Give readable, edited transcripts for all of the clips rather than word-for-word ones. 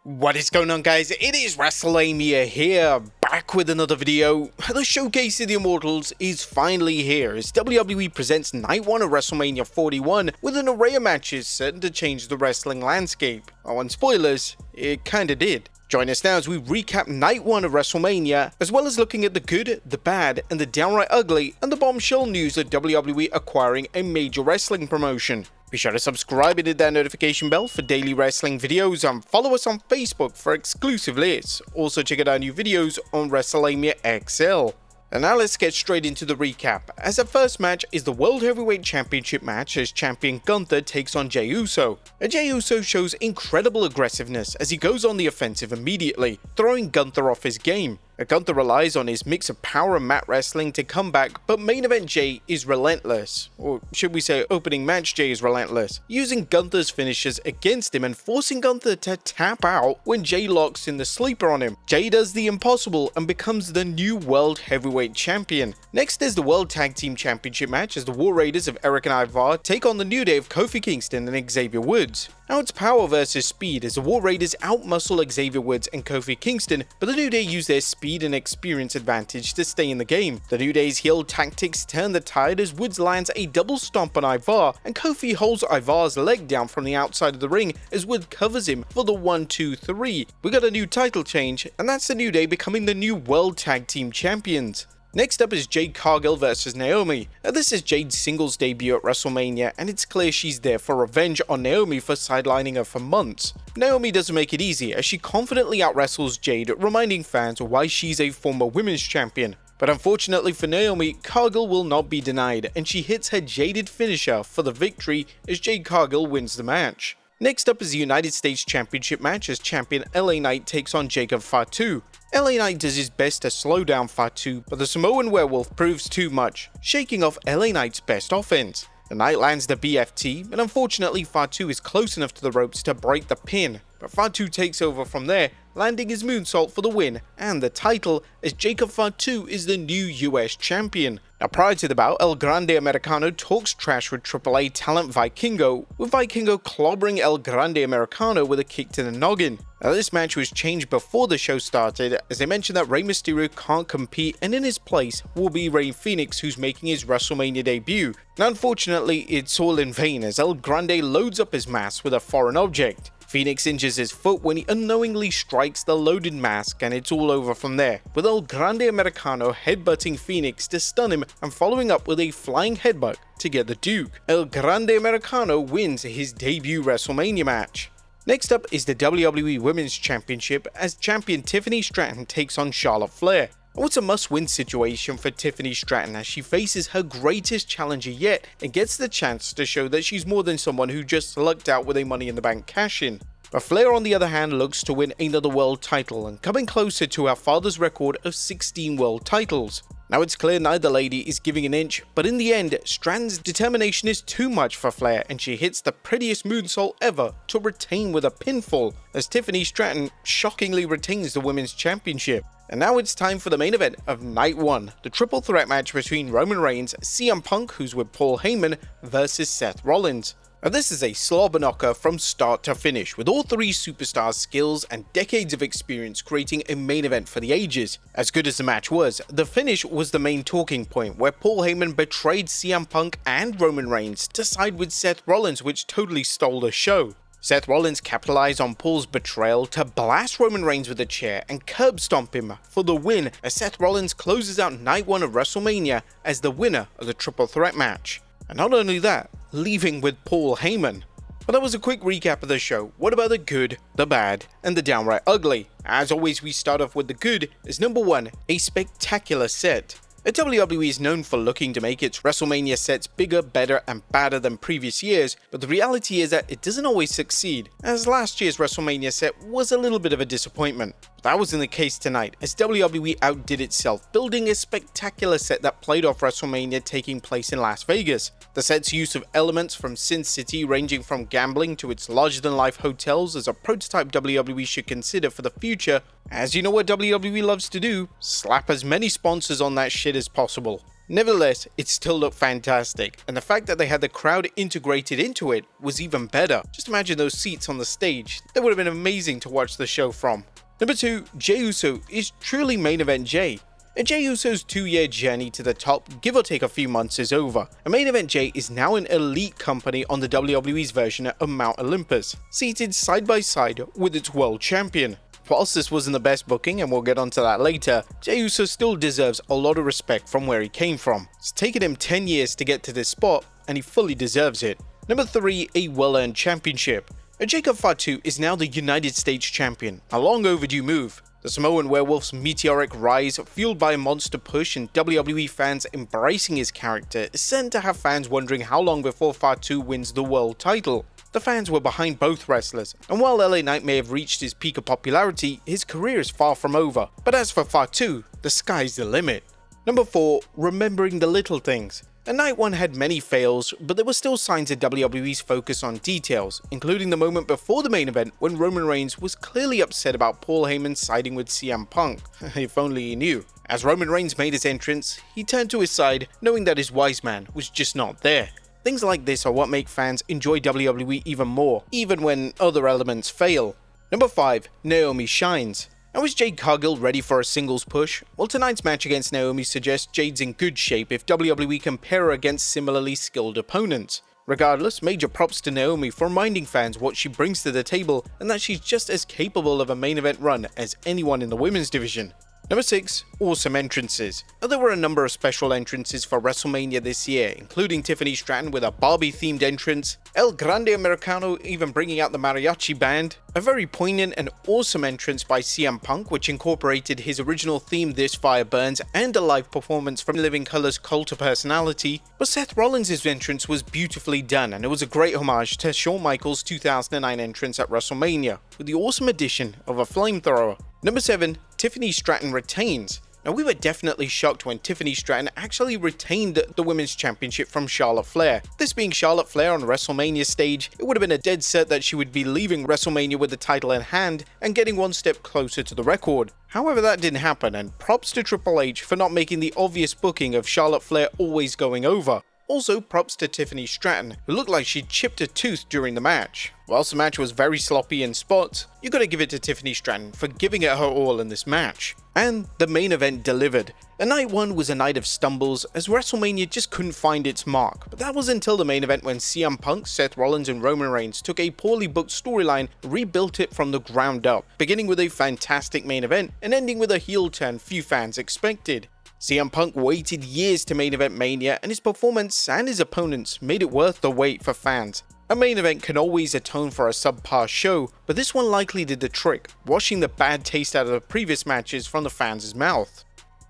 What is going on, guys? It is Wrestlelamia here, back with another video. The Showcase of the Immortals is finally here as WWE presents Night 1 of WrestleMania 41 with an array of matches certain to change the wrestling landscape. Oh, and spoilers, it kinda did. Join us now as we recap Night 1 of WrestleMania, as well as looking at the good, the bad, and the downright ugly, and the bombshell news of WWE acquiring a major wrestling promotion. Be sure to subscribe and hit that notification bell for daily wrestling videos, and follow us on Facebook for exclusive lists. Also check out our new videos on Wrestlelamia XL. And now let's get straight into the recap, as the first match is the World Heavyweight Championship match as champion Gunther takes on Jey Uso. And Jey Uso shows incredible aggressiveness as he goes on the offensive immediately, throwing Gunther off his game. Gunther relies on his mix of power and mat wrestling to come back, but main event Jey is relentless. Or should we say opening match Jey is relentless, using Gunther's finishes against him and forcing Gunther to tap out when Jey locks in the sleeper on him. Jey does the impossible and becomes the new World Heavyweight Champion. Next is the World Tag Team Championship match as the War Raiders of Eric and Ivar take on the New Day of Kofi Kingston and Xavier Woods. Now it's power versus speed as the War Raiders outmuscle Xavier Woods and Kofi Kingston, but the New Day use their speed and experience advantage to stay in the game. The New Day's heel tactics turn the tide as Woods lands a double stomp on Ivar, and Kofi holds Ivar's leg down from the outside of the ring as Woods covers him for the 1-2-3. We got a new title change, and that's the New Day becoming the new World Tag Team Champions. Next up is Jade Cargill versus Naomi. Now this is Jade's singles debut at WrestleMania, and it's clear she's there for revenge on Naomi for sidelining her for months. Naomi doesn't make it easy as she confidently outwrestles Jade, reminding fans why she's a former women's champion. But unfortunately for Naomi, Cargill will not be denied, and she hits her jaded finisher for the victory as Jade Cargill wins the match. Next up is the United States Championship match as champion LA Knight takes on Jacob Fatu. LA Knight does his best to slow down Fatu, but the Samoan werewolf proves too much, shaking off LA Knight's best offense. The Knight lands the BFT, and unfortunately Fatu is close enough to the ropes to break the pin, but Fatu takes over from there, landing his moonsault for the win and the title as Jacob Fatu is the new US champion. Now prior to the bout, El Grande Americano talks trash with AAA talent Vikingo, with Vikingo clobbering El Grande Americano with a kick to the noggin. Now this match was changed before the show started as they mentioned that Rey Mysterio can't compete and in his place will be Rey Fenix, who's making his WrestleMania debut. Now unfortunately it's all in vain as El Grande loads up his mask with a foreign object. Phoenix injures his foot when he unknowingly strikes the loaded mask, and it's all over from there, with El Grande Americano headbutting Phoenix to stun him and following up with a flying headbutt to get the Duke. El Grande Americano wins his debut WrestleMania match. Next up is the WWE Women's Championship as champion Tiffany Stratton takes on Charlotte Flair. It's a must-win situation for Tiffany Stratton as she faces her greatest challenger yet and gets the chance to show that she's more than someone who just lucked out with a Money in the Bank cash-in. But Flair on the other hand looks to win another world title and coming closer to her father's record of 16 world titles. Now it's clear neither lady is giving an inch, but in the end, Stratton's determination is too much for Flair and she hits the prettiest moonsault ever to retain with a pinfall, as Tiffany Stratton shockingly retains the Women's Championship. And now it's time for the main event of Night 1, the triple threat match between Roman Reigns, CM Punk, who's with Paul Heyman, versus Seth Rollins. Now this is a slobber knocker from start to finish, with all three superstars' skills and decades of experience creating a main event for the ages. As good as the match was, the finish was the main talking point, where Paul Heyman betrayed CM Punk and Roman Reigns to side with Seth Rollins, which totally stole the show. Seth Rollins capitalized on Paul's betrayal to blast Roman Reigns with a chair and curb stomp him for the win as Seth Rollins closes out Night 1 of WrestleMania as the winner of the triple threat match. And not only that, leaving with Paul Heyman. But that was a quick recap of the show. What about the good, the bad, and the downright ugly? As always, we start off with the good as number 1, a spectacular set. WWE is known for looking to make its WrestleMania sets bigger, better, and badder than previous years, but the reality is that it doesn't always succeed, as last year's WrestleMania set was a little bit of a disappointment. That wasn't the case tonight, as WWE outdid itself, building a spectacular set that played off WrestleMania taking place in Las Vegas. The set's use of elements from Sin City ranging from gambling to its larger-than-life hotels is a prototype WWE should consider for the future, as you know what WWE loves to do, slap as many sponsors on that shit as possible. Nevertheless, it still looked fantastic, and the fact that they had the crowd integrated into it was even better. Just imagine those seats on the stage. That would have been amazing to watch the show from. Number 2, Jey Uso is truly main event Jey. And Jey Uso's 2-year journey to the top, give or take a few months, is over. And main event Jey is now an elite company on the WWE's version of Mount Olympus, seated side by side with its world champion. Whilst this wasn't the best booking, and we'll get onto that later, Jey Uso still deserves a lot of respect from where he came from. It's taken him 10 years to get to this spot, and he fully deserves it. Number 3, a well-earned championship. Jacob Fatu is now the United States champion, a long overdue move. The Samoan Werewolf's meteoric rise, fueled by a monster push and WWE fans embracing his character, is certain to have fans wondering how long before Fatu wins the world title. The fans were behind both wrestlers, and while LA Knight may have reached his peak of popularity, his career is far from over. But as for Fatu, the sky's the limit. Number 4, remembering the little things. And Night 1 had many fails, but there were still signs of WWE's focus on details, including the moment before the main event when Roman Reigns was clearly upset about Paul Heyman siding with CM Punk. If only he knew. As Roman Reigns made his entrance, he turned to his side, knowing that his wise man was just not there. Things like this are what make fans enjoy WWE even more, even when other elements fail. Number 5, Naomi shines. Now, is Jade Cargill ready for a singles push? Well, tonight's match against Naomi suggests Jade's in good shape if WWE can pair her against similarly skilled opponents. Regardless, major props to Naomi for reminding fans what she brings to the table and that she's just as capable of a main event run as anyone in the women's division. Number 6, awesome entrances. Now, there were a number of special entrances for WrestleMania this year, including Tiffany Stratton with a Barbie-themed entrance, El Grande Americano even bringing out the mariachi band, a very poignant and awesome entrance by CM Punk which incorporated his original theme This Fire Burns and a live performance from Living Colour's Cult of Personality. But Seth Rollins' entrance was beautifully done, and it was a great homage to Shawn Michaels' 2009 entrance at WrestleMania, with the awesome addition of a flamethrower. Number 7, Tiffany Stratton retains. Now, we were definitely shocked when Tiffany Stratton actually retained the Women's Championship from Charlotte Flair. This being Charlotte Flair on WrestleMania stage, it would have been a dead set that she would be leaving WrestleMania with the title in hand and getting one step closer to the record. However, that didn't happen, and props to Triple H for not making the obvious booking of Charlotte Flair always going over. Also, props to Tiffany Stratton, who looked like she chipped a tooth during the match. Whilst the match was very sloppy in spots, you gotta give it to Tiffany Stratton for giving it her all in this match. And the main event delivered. And Night 1 was a night of stumbles, as WrestleMania just couldn't find its mark. But that was until the main event when CM Punk, Seth Rollins and Roman Reigns took a poorly booked storyline, rebuilt it from the ground up, beginning with a fantastic main event and ending with a heel turn few fans expected. CM Punk waited years to main event Mania, and his performance and his opponents made it worth the wait for fans. A main event can always atone for a subpar show, but this one likely did the trick, washing the bad taste out of the previous matches from the fans' mouth.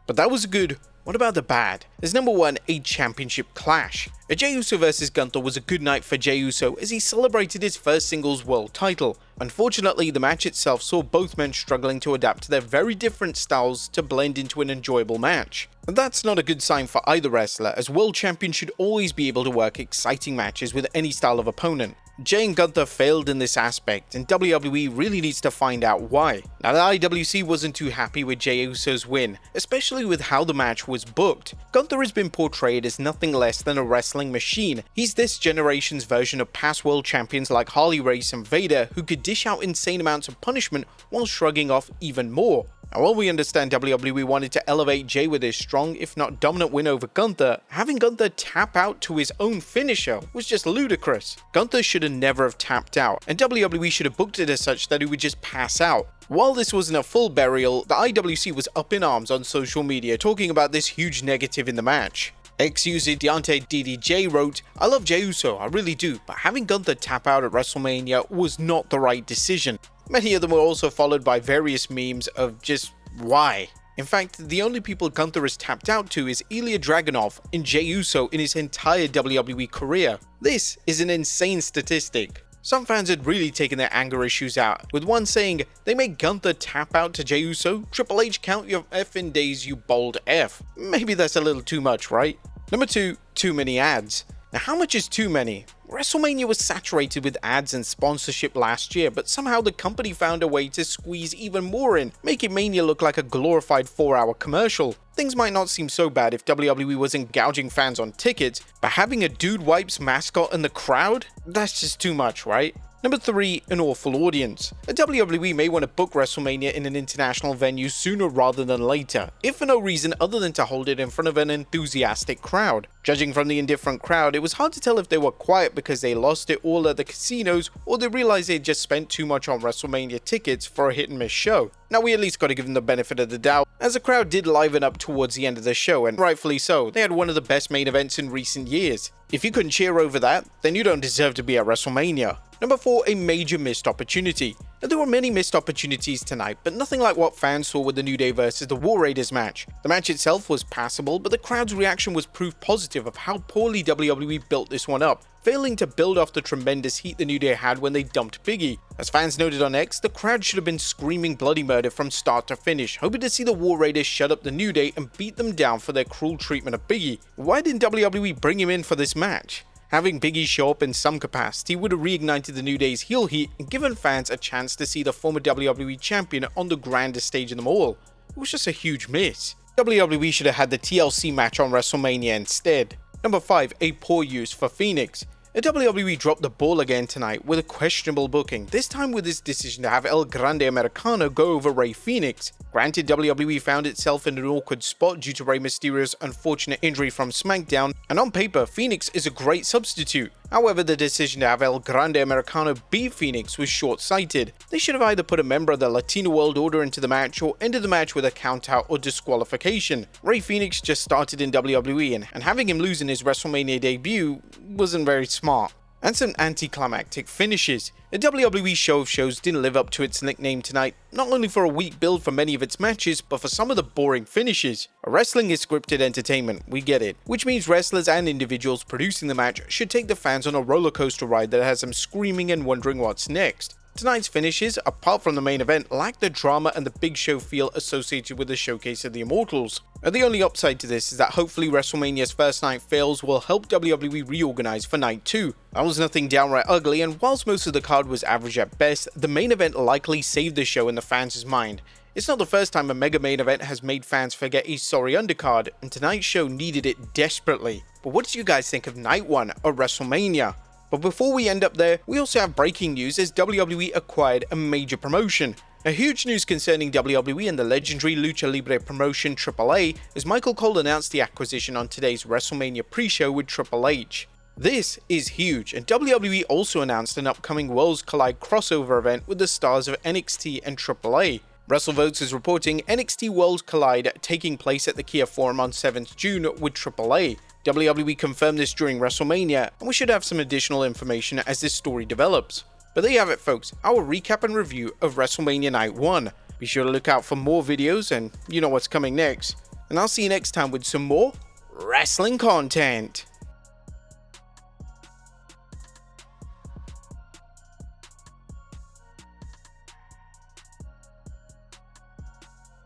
But that was good. What about the bad? As number 1, a championship clash. A Jey Uso vs Gunther was a good night for Jey Uso as he celebrated his first singles world title. Unfortunately, the match itself saw both men struggling to adapt to their very different styles to blend into an enjoyable match. And that's not a good sign for either wrestler, as world champions should always be able to work exciting matches with any style of opponent. Jey and Gunther failed in this aspect, and WWE really needs to find out why. Now, the IWC wasn't too happy with Jey Uso's win, especially with how the match was booked. Gunther has been portrayed as nothing less than a wrestling machine. He's this generation's version of past world champions like Harley Race and Vader, who could dish out insane amounts of punishment while shrugging off even more. Now, while we understand WWE wanted to elevate Jey with his strong, if not dominant win over Gunther, having Gunther tap out to his own finisher was just ludicrous. Gunther should have never have tapped out, and WWE should have booked it as such that he would just pass out. While this wasn't a full burial, the IWC was up in arms on social media talking about this huge negative in the match. Ex-user Deontay DDJ wrote, "I love Jey Uso, I really do, but having Gunther tap out at WrestleMania was not the right decision." Many of them were also followed by various memes of just why. In fact, the only people Gunther has tapped out to is Ilya Dragunov and Jey Uso in his entire WWE career. This is an insane statistic. Some fans had really taken their anger issues out, with one saying, "They made Gunther tap out to Jey Uso? Triple H, count your effing days, you bold F." Maybe that's a little too much, right? Number 2, too many ads. Now, how much is too many? WrestleMania was saturated with ads and sponsorship last year, but somehow the company found a way to squeeze even more in, making Mania look like a glorified 4-hour commercial. Things might not seem so bad if WWE wasn't gouging fans on tickets, but having a Dude Wipes mascot in the crowd? That's just too much, right? Number 3, an awful audience. The WWE may want to book WrestleMania in an international venue sooner rather than later, if for no reason other than to hold it in front of an enthusiastic crowd. Judging from the indifferent crowd, it was hard to tell if they were quiet because they lost it all at the casinos or they realized they'd just spent too much on WrestleMania tickets for a hit and miss show. Now we at least got to give them the benefit of the doubt, as the crowd did liven up towards the end of the show, and rightfully so. They had one of the best main events in recent years. If you couldn't cheer over that, then you don't deserve to be at WrestleMania. Number 4, a major missed opportunity. Now, there were many missed opportunities tonight, but nothing like what fans saw with the New Day versus the War Raiders match. The match itself was passable, but the crowd's reaction was proof positive of how poorly WWE built this one up, failing to build off the tremendous heat the New Day had when they dumped Biggie. As fans noted on X, the crowd should have been screaming bloody murder from start to finish, hoping to see the War Raiders shut up the New Day and beat them down for their cruel treatment of Biggie. Why didn't WWE bring him in for this match? Having Biggie show up in some capacity would have reignited the New Day's heel heat and given fans a chance to see the former WWE champion on the grandest stage in them all. It was just a huge miss. WWE should have had the TLC match on WrestleMania instead. Number 5, a poor use for Phoenix. WWE dropped the ball again tonight with a questionable booking, this time with its decision to have El Grande Americano go over Rey Fenix. Granted, WWE found itself in an awkward spot due to Rey Mysterio's unfortunate injury from SmackDown, and on paper, Phoenix is a great substitute. However, the decision to have El Grande Americano beat Phoenix was short-sighted. They should have either put a member of the Latino World Order into the match or ended the match with a countout or disqualification. Rey Fenix just started in WWE, and having him lose in his WrestleMania debut wasn't very smart. And some anticlimactic finishes. The WWE show of shows didn't live up to its nickname tonight, not only for a weak build for many of its matches, but for some of the boring finishes. Wrestling is scripted entertainment, we get it, which means wrestlers and individuals producing the match should take the fans on a roller coaster ride that has them screaming and wondering what's next. Tonight's finishes, apart from the main event, lack the drama and the big show feel associated with the showcase of the Immortals. And the only upside to this is that hopefully WrestleMania's first night fails will help WWE reorganize for night 2. That was nothing downright ugly, and whilst most of the card was average at best, the main event likely saved the show in the fans' mind. It's not the first time a mega main event has made fans forget a sorry undercard, and tonight's show needed it desperately. But what did you guys think of night 1 of WrestleMania? But before we end up there, we also have breaking news as WWE acquired a major promotion. A huge news concerning WWE and the legendary Lucha Libre promotion AAA, as Michael Cole announced the acquisition on today's WrestleMania pre-show with Triple H. This is huge, and WWE also announced an upcoming Worlds Collide crossover event with the stars of NXT and AAA. WrestleVotes is reporting NXT Worlds Collide taking place at the Kia Forum on 7th June with AAA. WWE confirmed this during WrestleMania, and we should have some additional information as this story develops. But there you have it, folks, our recap and review of WrestleMania Night 1. Be sure to look out for more videos, and you know what's coming next. And I'll see you next time with some more wrestling content.